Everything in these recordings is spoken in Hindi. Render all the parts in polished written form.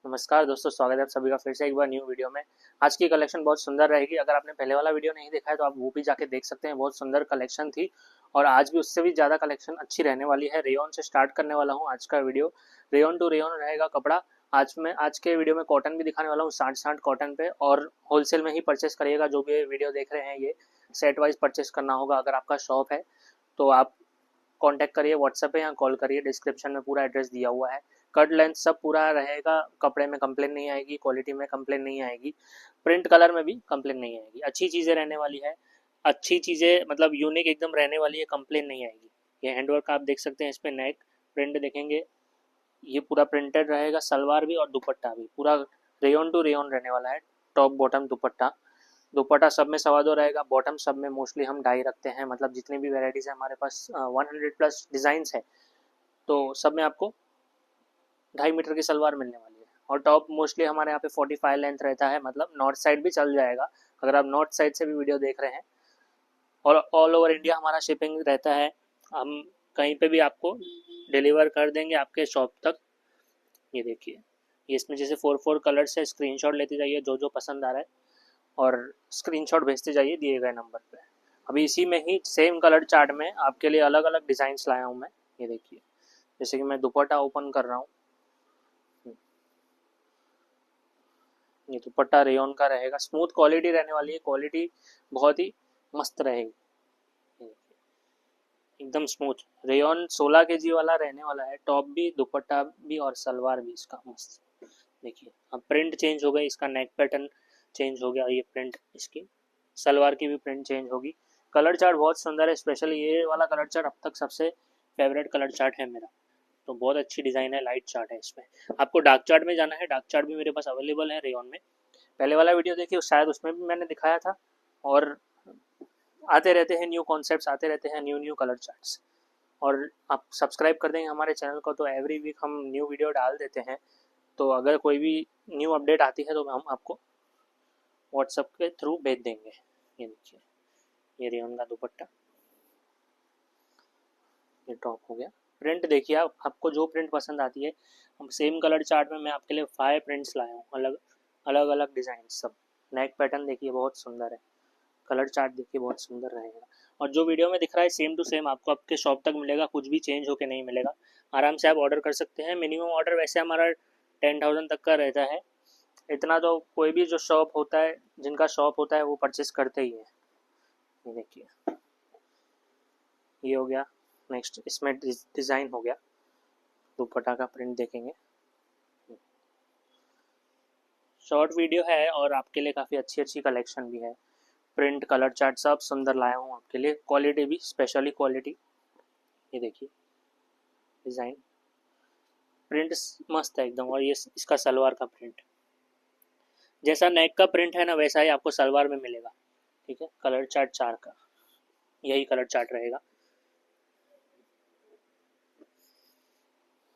नमस्कार दोस्तों, स्वागत है आप सभी का फिर से एक बार न्यू वीडियो में। आज की कलेक्शन बहुत सुंदर रहेगी। अगर आपने पहले वाला वीडियो नहीं देखा है तो आप वो भी जाके देख सकते हैं। बहुत सुंदर कलेक्शन थी और आज भी उससे भी ज़्यादा कलेक्शन अच्छी रहने वाली है। रेयॉन से स्टार्ट करने वाला हूँ आज का वीडियो। रेयॉन टू रेयॉन रहेगा कपड़ा। आज के वीडियो में कॉटन भी दिखाने वाला हूँ, 60-60 कॉटन पे, और होलसेल में ही परचेस करिएगा। जो भी वीडियो देख रहे हैं ये सेट वाइज परचेस करना होगा। अगर आपका शॉप है तो आप कांटेक्ट करिए व्हाट्सएप पे या कॉल करिए। डिस्क्रिप्शन में पूरा एड्रेस दिया हुआ है। कट लेंथ सब पूरा रहेगा। कपड़े में कंप्लेन नहीं आएगी, क्वालिटी में कंप्लेन नहीं आएगी, प्रिंट कलर में भी कंप्लेन नहीं आएगी। अच्छी चीज़ें रहने वाली है, अच्छी चीज़ें मतलब यूनिक एकदम रहने वाली है, कंप्लेन नहीं आएगी। ये हैंडवर्क आप देख सकते हैं, इस पर नेक प्रिंट देखेंगे, ये पूरा प्रिंटेड रहेगा। सलवार भी और दुपट्टा भी पूरा रेयन टू रेयन रहने वाला है। टॉप बॉटम दुपट्टा, दुपट्टा सब में सवा दो रहेगा। बॉटम सब में मोस्टली हम डाई रखते हैं, मतलब जितनी भी वेराइटीज़ है हमारे पास 100+ डिज़ाइंस है, तो सब में आपको 2.5 मीटर की सलवार मिलने वाली है। और टॉप मोस्टली हमारे यहाँ पे 45 लेंथ रहता है, मतलब नॉर्थ साइड भी चल जाएगा अगर आप नॉर्थ साइड से भी वीडियो देख रहे हैं। और ऑल ओवर इंडिया हमारा शिपिंग रहता है, हम कहीं पे भी आपको डिलीवर कर देंगे आपके शॉप तक। ये देखिए, ये इसमें जैसे 4 कलर्स है, स्क्रीनशॉट लेते जाइए जो जो पसंद आ रहा है और स्क्रीनशॉट भेजते जाइए दिए गए नंबर पे। अभी इसी में ही सेम कलर चार्ट में आपके लिए अलग अलग डिज़ाइंस लाया हूँ मैं। ये देखिए, जैसे कि मैं दुपट्टा ओपन कर रहा हूँ। ये दुपट्टा रेयन का रहेगा, स्मूथ क्वालिटी रहने वाली है, क्वालिटी बहुत ही मस्त रहेगी, एकदम स्मूथ। रेयन 16 kg वाला रहने वाला है। टॉप भी, दुपट्टा भी और सलवार भी इसका मस्त। देखिए, अब प्रिंट चेंज हो गई, इसका नेक पैटर्न चेंज हो गया, ये प्रिंट, इसकी सलवार की भी प्रिंट चेंज होगी। कलर चार्ट बहुत सुंदर है, स्पेशली ये वाला कलर चार्ट अब तक सबसे फेवरेट कलर चार्ट है मेरा। तो बहुत अच्छी डिज़ाइन है, लाइट चार्ट है इसमें। आपको डार्क चार्ट में जाना है, डार्क चार्ट भी मेरे पास अवेलेबल है रेयन में। पहले वाला वीडियो देखिए, शायद उसमें भी मैंने दिखाया था। और आते रहते हैं न्यू कॉन्सेप्ट्स, आते रहते हैं न्यू न्यू कलर चार्ट्स। और आप सब्सक्राइब कर देंगे हमारे चैनल को तो एवरी वीक हम न्यू वीडियो डाल देते हैं। तो अगर कोई भी न्यू अपडेट आती है तो हम आपको व्हाट्सएप के थ्रू भेज देंगे। ये देखिए, ये रेयन का दुपट्टा, ये टॉप हो गया। प्रिंट देखिए, आपको जो प्रिंट पसंद आती है, हम सेम कलर चार्ट में मैं आपके लिए 5 प्रिंट्स लाया हूँ, अलग अलग अलग डिज़ाइन सब। नेक पैटर्न देखिए बहुत सुंदर है, कलर चार्ट देखिए बहुत सुंदर रहेगा। और जो वीडियो में दिख रहा है सेम टू सेम आपको आपके शॉप तक मिलेगा, कुछ भी चेंज होके नहीं मिलेगा। आराम से आप ऑर्डर कर सकते हैं। मिनिमम ऑर्डर वैसे हमारा 10,000 तक का रहता है। इतना तो कोई भी जो शॉप होता है, जिनका शॉप होता है, वो परचेस करते ही है। ये देखिए, ये हो गया। नेक्स्ट इसमें डिज़ाइन हो गया, दुपट्टा का प्रिंट देखेंगे। शॉर्ट वीडियो है और आपके लिए काफ़ी अच्छी अच्छी कलेक्शन भी है। प्रिंट, कलर चार्ट सब सुंदर लाया हूँ आपके लिए। क्वालिटी भी, स्पेशली क्वालिटी। ये देखिए, डिज़ाइन, प्रिंट मस्त है एकदम। और ये इसका सलवार का प्रिंट, जैसा नेक का प्रिंट है ना, वैसा ही आपको सलवार में मिलेगा। ठीक है, कलर चार्ट 4 का यही कलर चार्ट रहेगा।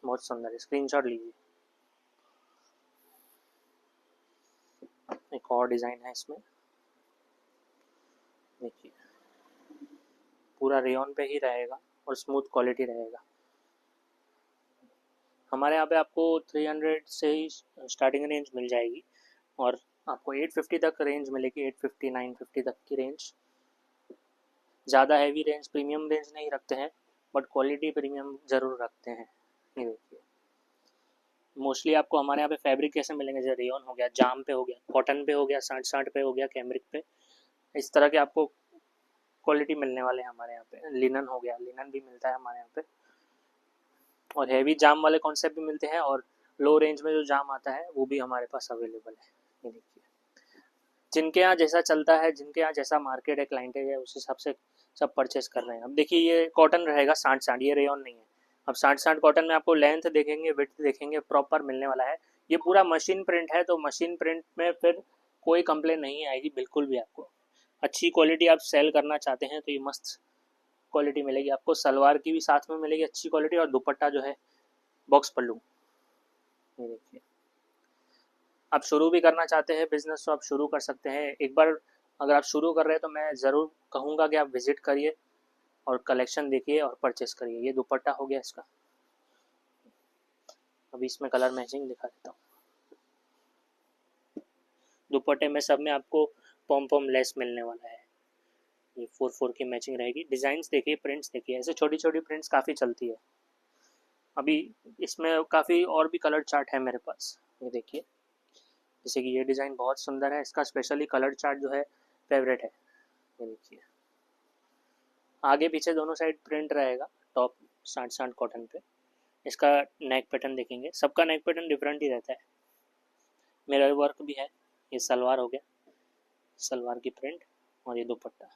बहुत सुंदर है, स्क्रीनशॉट लीजिए। एक और डिज़ाइन है इसमें, देखिए, पूरा रेयन पे ही रहेगा और स्मूथ क्वालिटी रहेगा। हमारे यहाँ पे आपको 300 से ही स्टार्टिंग रेंज मिल जाएगी और आपको 850 तक रेंज मिलेगी, 850 950 तक की रेंज। ज़्यादा हैवी रेंज, प्रीमियम रेंज नहीं रखते हैं, बट क्वालिटी प्रीमियम ज़रूर रखते हैं। ये देखिए, मोस्टली आपको हमारे यहाँ पे फैब्रिक कैसे मिलेंगे, जैसे रेयन हो गया, जाम पे हो गया, कॉटन पे हो गया, 60-60 पे हो गया, कैमरिक पे, इस तरह के आपको क्वालिटी मिलने वाले हैं हमारे यहाँ पे। लिनन हो गया, लिनन भी मिलता है हमारे यहाँ पे। और हैवी जाम वाले कॉन्सेप्ट भी मिलते हैं, और लो रेंज में जो जाम आता है वो भी हमारे पास अवेलेबल है। ये देखिए, जिनके यहाँ जैसा चलता है, जिनके यहाँ जैसा मार्केट है, क्लाइंटेज है, उस हिसाब से सब परचेस कर रहे हैं। अब देखिए, ये कॉटन रहेगा 60-60, ये रेयन नहीं है। अब 60-60 कॉटन में आपको लेंथ देखेंगे, विड्थ देखेंगे, प्रॉपर मिलने वाला है। ये पूरा मशीन प्रिंट है, तो मशीन प्रिंट में फिर कोई कंप्लेन नहीं आएगी बिल्कुल भी। आपको अच्छी क्वालिटी आप सेल करना चाहते हैं तो ये मस्त क्वालिटी मिलेगी आपको। सलवार की भी साथ में मिलेगी अच्छी क्वालिटी, और दुपट्टा जो है बॉक्स पल्लू। ये देखिए, आप शुरू भी करना चाहते हैं बिजनेस तो आप शुरू कर सकते हैं। एक बार अगर आप शुरू कर रहे हैं तो मैं ज़रूर कहूँगा कि आप विजिट करिए और कलेक्शन देखिए और परचेस करिए। ये दुपट्टा हो गया इसका। अभी इसमें कलर मैचिंग दिखा देता हूँ। दुपट्टे में सब में आपको पॉम पॉम लेस मिलने वाला है। ये 4/4 की मैचिंग रहेगी। डिज़ाइंस देखिए, प्रिंट्स देखिए, ऐसे छोटी छोटी प्रिंट्स काफ़ी चलती है। अभी इसमें काफ़ी और भी कलर चार्ट है मेरे पास, ये देखिए। जैसे कि ये डिज़ाइन बहुत सुंदर है, इसका स्पेशली कलर चार्ट जो है फेवरेट है। ये देखिए, आगे पीछे दोनों साइड प्रिंट रहेगा। टॉप साठ साठ कॉटन पे। इसका नेक पैटर्न देखेंगे, सबका नेक पैटर्न डिफरेंट ही रहता है। मिरर वर्क भी है। ये सलवार हो गया, सलवार की प्रिंट, और ये दुपट्टा।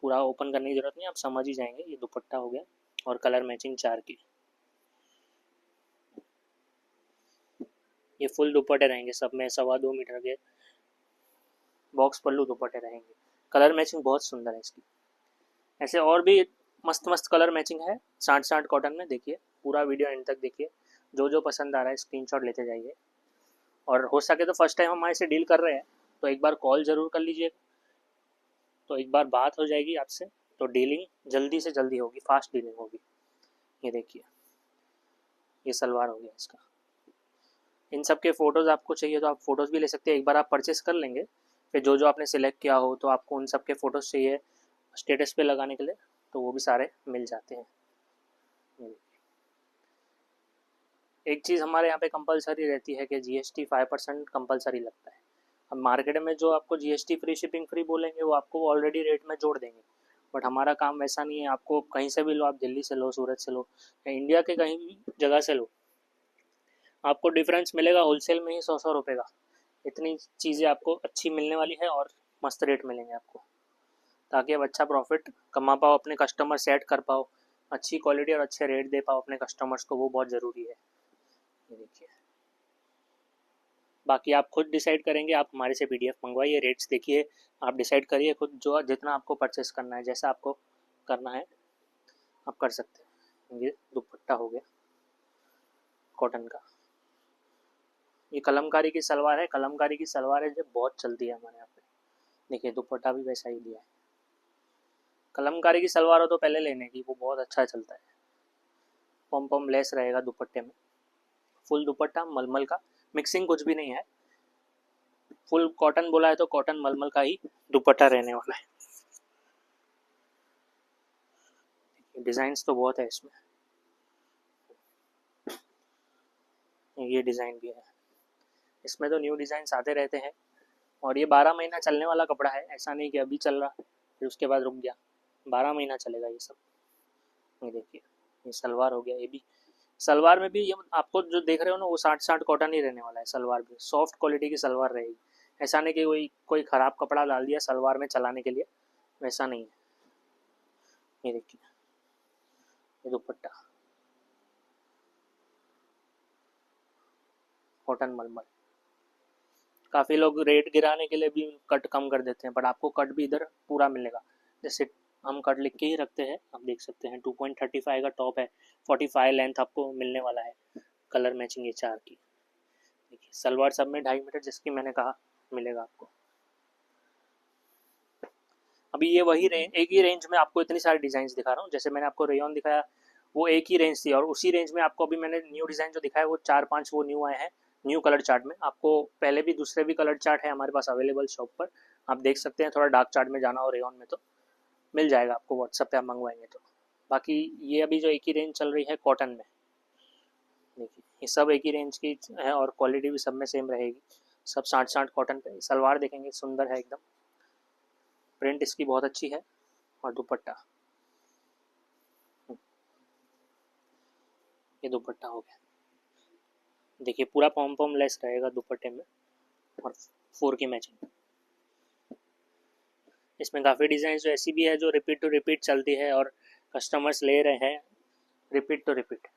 पूरा ओपन करने की ज़रूरत नहीं, आप समझ ही जाएंगे। ये दुपट्टा हो गया और कलर मैचिंग 4 की। ये फुल दुपट्टे रहेंगे, सब में 2.25 मीटर के बॉक्स पल्लू दुपट्टे रहेंगे। कलर मैचिंग बहुत सुंदर है इसकी। ऐसे और भी मस्त मस्त कलर मैचिंग है साठ साठ कॉटन में। देखिए, पूरा वीडियो एंड तक देखिए। जो जो पसंद आ रहा है स्क्रीनशॉट लेते जाइए। और हो सके तो फर्स्ट टाइम हमारे से डील कर रहे हैं तो एक बार कॉल ज़रूर कर लीजिएगा, तो एक बार बात हो जाएगी आपसे, तो डीलिंग जल्दी से जल्दी होगी, फास्ट डीलिंग होगी। ये देखिए, ये सलवार हो गया इसका। इन सब के फ़ोटोज़ आपको चाहिए तो आप फ़ोटोज़ भी ले सकते हैं। एक बार आप परचेस कर लेंगे, फिर जो जो आपने सिलेक्ट किया हो तो आपको उन सब के फ़ोटोज़ चाहिए स्टेटस पे लगाने के लिए, तो वो भी सारे मिल जाते हैं। एक चीज़ हमारे यहाँ पे कंपलसरी रहती है कि GST 5% कंपलसरी लगता है। अब मार्केट में जो आपको GST फ्री, शिपिंग फ्री बोलेंगे, वो आपको ऑलरेडी रेट में जोड़ देंगे। बट हमारा काम वैसा नहीं है। आपको कहीं से भी लो, आप दिल्ली से लो, सूरत से लो, या इंडिया के कहीं भी जगह से लो, आपको डिफरेंस मिलेगा होलसेल में ही 100 रुपये का। इतनी चीज़ें आपको अच्छी मिलने वाली है और मस्त रेट मिलेंगे आपको, ताकि आप अच्छा प्रॉफिट कमा पाओ, अपने कस्टमर सेट कर पाओ, अच्छी क्वालिटी और अच्छे रेट दे पाओ अपने कस्टमर्स को, वो बहुत ज़रूरी है। ये देखिए, बाकी आप खुद डिसाइड करेंगे। आप हमारे से PDF मंगवाइए, रेट्स देखिए, आप डिसाइड करिए खुद जो जितना आपको परचेस करना है, जैसा आपको करना है आप कर सकते हैं। ये दुपट्टा हो गया कॉटन का। ये कलमकारी की सलवार है। कलमकारी की सलवार है जो बहुत चलती है हमारे यहाँ पे। देखिए, दुपट्टा भी वैसा ही दिया है। कलमकारी की सलवार हो तो पहले लेने की, वो बहुत अच्छा चलता है। पॉम पॉम लेस रहेगा दुपट्टे में। फुल दुपट्टा मलमल का, मिक्सिंग कुछ भी नहीं है। फुल कॉटन बोला है तो कॉटन मलमल का ही दुपट्टा रहने वाला है। डिज़ाइंस तो बहुत है इसमें। ये डिज़ाइन भी है इसमें, तो न्यू डिज़ाइंस आते रहते हैं। और ये 12 महीना चलने वाला कपड़ा है, ऐसा नहीं कि अभी चल रहा फिर उसके बाद रुक गया। 12 महीना चलेगा ये सब। ये देखिए, ये सलवार हो गया। ये भी सलवार में भी ये आपको जो देख रहे हो ना, वो 60 कॉटन ही रहने वाला है। सलवार भी सॉफ्ट क्वालिटी की सलवार रहेगी। ऐसा नहीं कि कोई ख़राब कपड़ा डाल दिया सलवार में चलाने के लिए, वैसा नहीं है। ये देखिए, ये दुपट्टा कॉटन मलमल। काफ़ी लोग रेट गिराने के लिए भी कट कम कर देते हैं, पर आपको कट भी इधर पूरा मिलेगा। जैसे हम कट लिख के ही रखते हैं, आप देख सकते हैं। 2.35 का टॉप है, 45 लेंथ आपको मिलने वाला है। कलर मैचिंग ये 4 की। देखिए, सलवार सब में 2.5 मीटर, जिसकी मैंने कहा मिलेगा आपको। अभी ये वही रेंज, एक ही रेंज में आपको इतनी सारी डिज़ाइन दिखा रहा हूँ। जैसे मैंने आपको रेयन दिखाया, वो एक ही रेंज थी, और उसी रेंज में आपको अभी मैंने न्यू डिज़ाइन जो दिखाया वो 4-5 वो न्यू आए हैं न्यू कलर चार्ट में। आपको पहले भी दूसरे भी कलर चार्ट है हमारे पास अवेलेबल शॉप पर, आप देख सकते हैं। थोड़ा डार्क चार्ट में जाना हो रेयन में तो मिल जाएगा आपको, व्हाट्सएप पे आप मंगवाएंगे तो। बाकी ये अभी जो एक ही रेंज चल रही है कॉटन में, देखिए ये सब एक ही रेंज की है और क्वालिटी भी सब में सेम रहेगी। सब 60 कॉटन पे। सलवार देखेंगे, सुंदर है एकदम, प्रिंट इसकी बहुत अच्छी है। और दुपट्टा, ये दुपट्टा हो गया। देखिए, पूरा पॉम पॉम लेस रहेगा दुपट्टे में, और 4 की मैचिंग। इसमें काफ़ी डिज़ाइन जो ऐसी भी है जो रिपीट टू रिपीट चलती है और कस्टमर्स ले रहे हैं रिपीट टू रिपीट।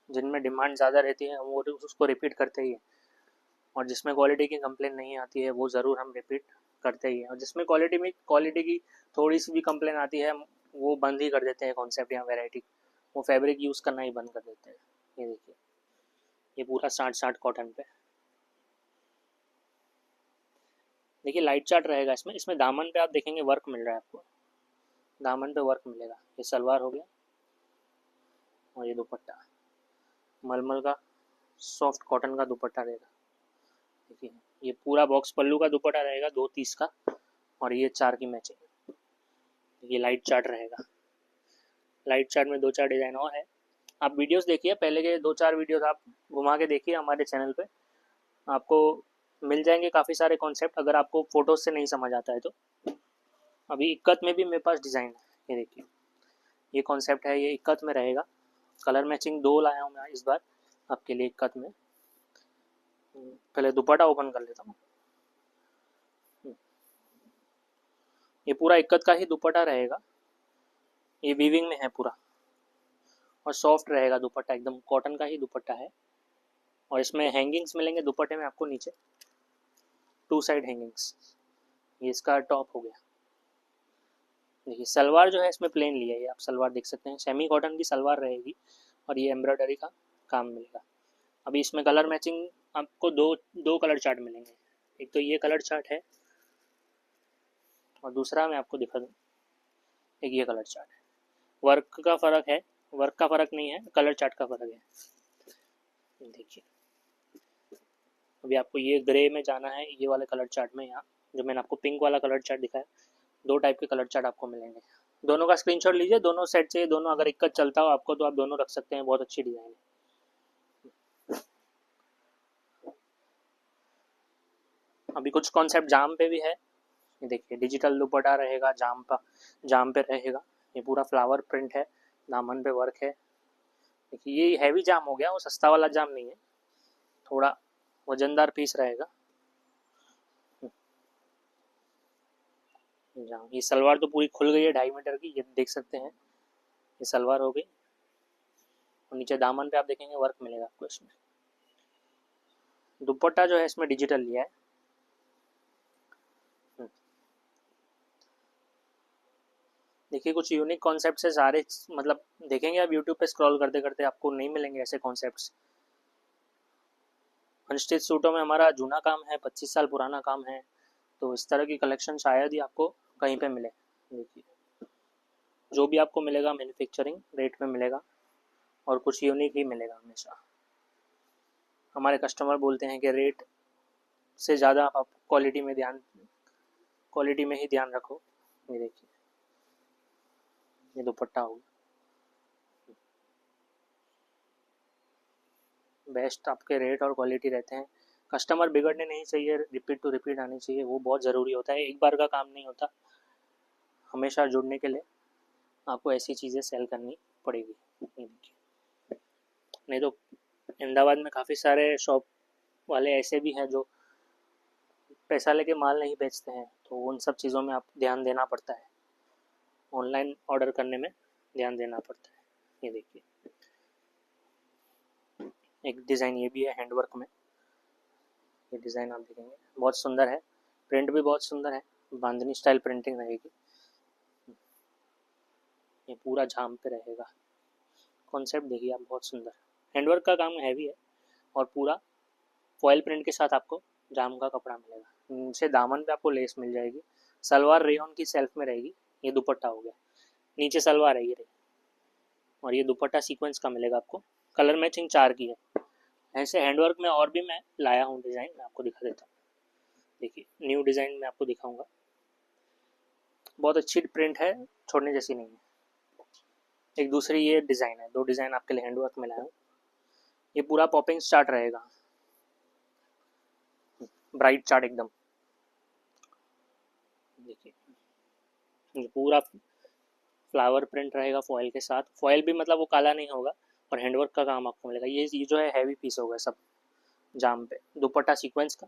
जिनमें डिमांड ज़्यादा रहती है वो उसको रिपीट करते ही हैं, और जिसमें क्वालिटी की कंप्लेन नहीं आती है वो ज़रूर हम रिपीट करते ही हैं। और जिसमें क्वालिटी की थोड़ी सी भी कंप्लेन आती है, वो बंद ही कर देते हैं कॉन्सेप्ट या वेराइटी, वो फैब्रिक यूज़ करना ही बंद कर देते हैं। ये देखिए, ये पूरा 60 कॉटन पे। देखिए, लाइट चार्ट रहेगा इसमें। इसमें दामन पे आप देखेंगे वर्क मिल रहा है आपको, दामन पे वर्क मिलेगा। ये सलवार हो गया और ये दुपट्टा मलमल का सॉफ्ट कॉटन का दुपट्टा रहेगा। देखिए ये पूरा बॉक्स पल्लू का दुपट्टा रहेगा 2 30 का, और ये 4 की मैचिंग। ये लाइट चार्ट रहेगा। लाइट चार्ट में 2 4 डिज़ाइन और है। आप वीडियोस देखिए, पहले के 2 4 वीडियोस आप घुमा के देखिए हमारे चैनल पे, आपको मिल जाएंगे काफ़ी सारे कॉन्सेप्ट, अगर आपको फोटोज से नहीं समझ आता है तो। अभी इक्कत में भी मेरे पास डिज़ाइन है, ये देखिए ये कॉन्सेप्ट है, ये इक्कत में रहेगा। कलर मैचिंग 2 लाया हूँ मैं इस बार आपके लिए इक्कत में। पहले दुपट्टा ओपन कर लेता हूँ। ये पूरा इक्कत का ही दुपट्टा रहेगा, ये वीविंग में है पूरा, और सॉफ्ट रहेगा दुपट्टा, एकदम कॉटन का ही दुपट्टा है। और इसमें हैंगिंग्स मिलेंगे दुपट्टे में आपको नीचे, 2 साइड हैंगिंग्स। ये इसका टॉप हो गया। देखिए सलवार जो है इसमें प्लेन लिया है, आप सलवार देख सकते हैं, सेमी कॉटन की सलवार रहेगी, और ये एम्ब्रॉयडरी का काम मिलेगा। अभी इसमें कलर मैचिंग आपको दो कलर चार्ट मिलेंगे। एक तो ये कलर चार्ट है, और दूसरा मैं आपको दिखा दूँ, एक ये कलर चार्ट है। वर्क का फ़र्क है, वर्क का फ़र्क नहीं है, कलर चार्ट का फ़र्क है। देखिए अभी आपको ये ग्रे में जाना है, ये वाले कलर चार्ट में, यहाँ जो मैंने आपको पिंक वाला कलर चार्ट दिखाया, 2 टाइप के कलर चार्ट आपको मिलेंगे। दोनों का स्क्रीनशॉट लीजिए, दोनों सेट से दोनों, अगर इक्कत चलता हो आपको तो आप दोनों रख सकते हैं, बहुत अच्छी डिज़ाइन है। अभी कुछ कॉन्सेप्ट जाम पे भी है, ये देखिए डिजिटल दुपट्टा रहेगा, जाम पे रहेगा। ये पूरा फ्लावर प्रिंट है, दामन पे वर्क है। देखिए ये हैवी जाम हो गया, वो सस्ता वाला जाम नहीं है, थोड़ा वजनदार पीस रहेगा। जाम, ये सलवार तो पूरी खुल गई है 2.5 मीटर की, ये देख सकते हैं, ये सलवार हो गई। और नीचे दामन पे आप देखेंगे वर्क मिलेगा आपको इसमें। दुपट्टा जो है इसमें डिजिटल लिया है। देखिए कुछ यूनिक कॉन्सेप्ट है सारे, मतलब देखेंगे आप यूट्यूब पे स्क्रॉल करते करते आपको नहीं मिलेंगे ऐसे कॉन्सेप्ट्स। अनस्टिच सूटों में हमारा जूना काम है, 25 साल पुराना काम है, तो इस तरह की कलेक्शन शायद ही आपको कहीं पे मिले। देखिए जो भी आपको मिलेगा मैन्युफैक्चरिंग रेट में मिलेगा, और कुछ यूनिक ही मिलेगा हमेशा। हमारे कस्टमर बोलते हैं कि रेट से ज़्यादा आप क्वालिटी में ही ध्यान रखो। ये देखिए ये दुपट्टा होगा, बेस्ट आपके रेट और क्वालिटी रहते हैं। कस्टमर बिगड़ने नहीं चाहिए, रिपीट टू रिपीट आनी चाहिए, वो बहुत ज़रूरी होता है, एक बार का काम नहीं होता। हमेशा जुड़ने के लिए आपको ऐसी चीज़ें सेल करनी पड़ेगी। ये देखिए, नहीं तो अहमदाबाद में काफ़ी सारे शॉप वाले ऐसे भी हैं जो पैसा लेके माल नहीं बेचते हैं, तो उन सब चीज़ों में आप ध्यान देना पड़ता है, ऑनलाइन ऑर्डर करने में ध्यान देना पड़ता है। ये देखिए एक डिज़ाइन ये भी है हैंडवर्क में, ये डिज़ाइन आप देखेंगे बहुत सुंदर है, प्रिंट भी बहुत सुंदर है, बांधनी स्टाइल प्रिंटिंग रहेगी। ये पूरा जाम पे रहेगा, कॉन्सेप्ट देखिए आप, बहुत सुंदर। हैंडवर्क का काम हैवी है, और पूरा फॉयल प्रिंट के साथ आपको जाम का कपड़ा मिलेगा। नीचे दामन पे आपको लेस मिल जाएगी, सलवार रेयन की सेल्फ में रहेगी। ये दुपट्टा हो गया, नीचे सलवार है ये रही, और ये दुपट्टा सीक्वेंस का मिलेगा आपको। कलर मैचिंग 4 की है। ऐसे हैंडवर्क में और भी मैं लाया हूँ डिज़ाइन, मैं आपको दिखा देता हूँ। देखिए न्यू डिज़ाइन में आपको दिखाऊंगा, बहुत अच्छी प्रिंट है, छोड़ने जैसी नहीं है। एक दूसरी ये डिज़ाइन है, 2 डिज़ाइन आपके लिए हैंडवर्क में लाया हूँ। ये पूरा पॉपिंग चार्ट रहेगा, ब्राइट चार्ट एकदम। देखिए ये पूरा फ्लावर प्रिंट रहेगा फॉयल के साथ, फॉयल भी मतलब वो काला नहीं होगा, और हैंडवर्क का काम आपको मिलेगा। ये जो है हैवी पीस होगा सब, जाम पे दुपट्टा सीक्वेंस का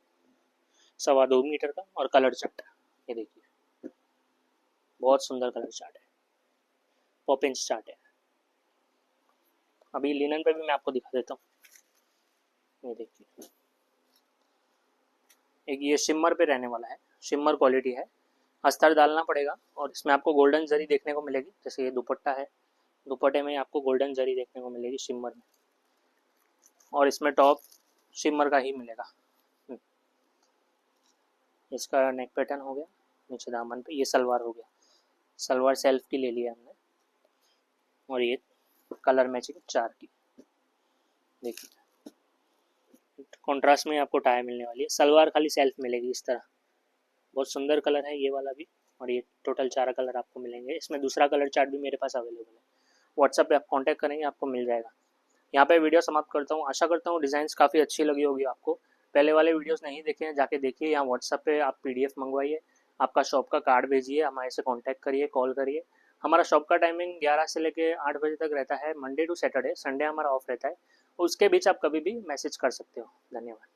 2.25 मीटर का, और कलर चार्ट। ये देखिए बहुत सुंदर कलर चार्ट है, पॉपिंस चार्ट है। अभी लिनन पे भी मैं आपको दिखा देता हूँ। ये देखिए एक ये शिमर पे रहने वाला है, शिमर क्वालिटी है, अस्तर डालना पड़ेगा, और इसमें आपको गोल्डन जरी देखने को मिलेगी। जैसे ये दुपट्टा है, दुपट्टे में आपको गोल्डन जरी देखने को मिलेगी शिमर में, और इसमें टॉप शिमर का ही मिलेगा। इसका नेक पैटर्न हो गया, नीचे दामन पे ये सलवार हो गया, सलवार सेल्फ की ले लिया हमने, और ये कलर मैचिंग 4 की। देखिए कॉन्ट्रास्ट में आपको टाई मिलने वाली है। सलवार खाली सेल्फ मिलेगी इस तरह, बहुत सुंदर कलर है ये वाला भी। और ये टोटल 4 कलर आपको मिलेंगे। इसमें दूसरा कलर चार्ट भी मेरे पास अवेलेबल है, व्हाट्सएप पे आप कांटेक्ट करेंगे आपको मिल जाएगा। यहाँ पे वीडियो समाप्त करता हूँ। आशा करता हूँ डिज़ाइंस काफ़ी अच्छी लगी होगी आपको। पहले वाले वीडियोस नहीं देखे हैं जाके देखिए, यहाँ व्हाट्सएप पे आप PDF मंगवाइए, आपका शॉप का कार्ड भेजिए, हमारे से कांटेक्ट करिए, कॉल करिए। हमारा शॉप का टाइमिंग 11 से लेके 8 बजे तक रहता है, मंडे टू सैटरडे। संडे हमारा ऑफ रहता है। उसके बीच आप कभी भी मैसेज कर सकते हो। धन्यवाद।